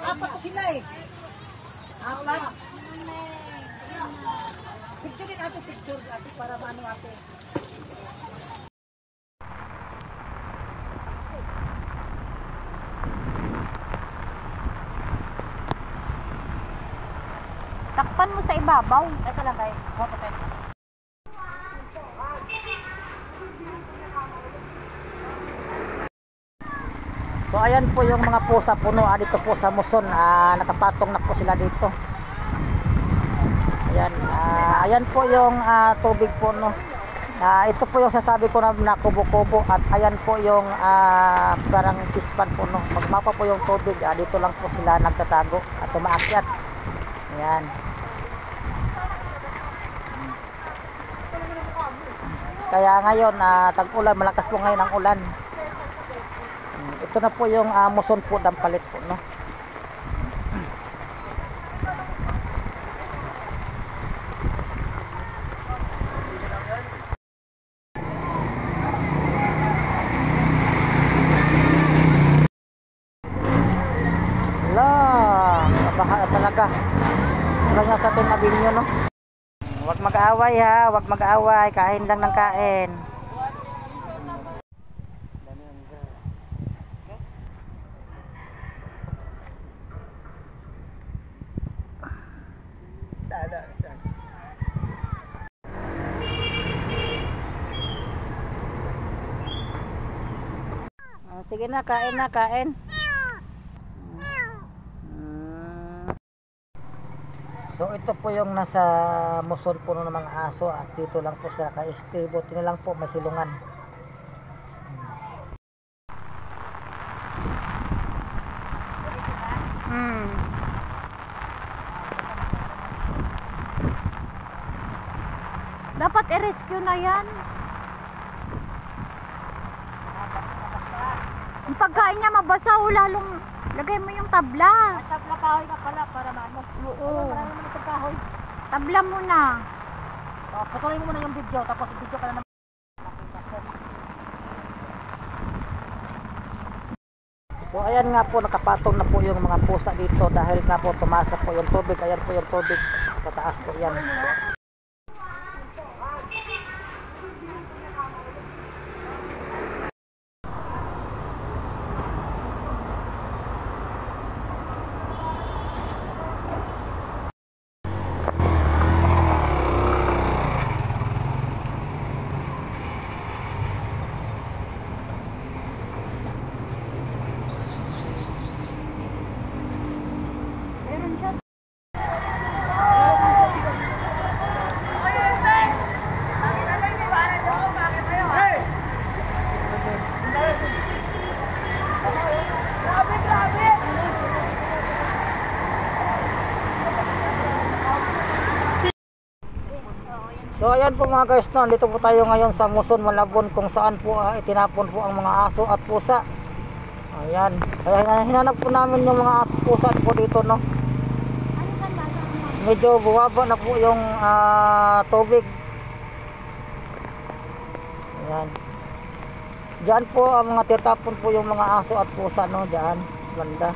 Apat to sila eh. Apat. Picture din ate, picture ate para maano ate. Takpan mo sa ibabaw. Teka lang tayo. Kapatid. So ayan po yung mga pusa puno dito po sa Muson. Nakapatong na po sila dito. Ayan, ayan po yung tubig po no. Ito po yung sasabi ko na kubo-kubo at ayan po yung parang pispan po no. Magmapa po yung tubig. Dito lang po sila nagtatago at umaakyat. Ayan. Kaya ngayon tag-ulan, malakas po ngayon ang ulan. Ito na po yung Muson po, Dampalit po no. Baha talaga. Kaya sa ating Abinyo no. Huwag mag-away ha, huwag mag-away, kain lang ng kain. Sige na, kain na, kain. So ito po yung nasa Muson po ng mga aso at dito lang po sa ka-stay. Buti na lang po may silungan. Dapat i-rescue na yan. Yung pagkain niya mabasa, lalong lagay mo yung tabla. Tabla kahoy ka pala para maano. Oo. Marami naman itong kahoy. Tabla muna. Patuloy mo muna yung video tapos i-video ka na naman. So ayan nga po, nakapatong na po yung mga pusa dito dahil nga po tumaas na po yung tubig. Ayan po yung tubig. Pataas po yan. So ayan po mga guys, no, dito po tayo ngayon sa Muson, Malabon kung saan po itinapon po ang mga aso at pusa. Ayan, kaya hinanap po namin yung mga aso at pusa po dito no. Medyo buwaba na po yung tubig. Ayan. Diyan po ang mga titapon po yung mga aso at pusa no, diyan, banda.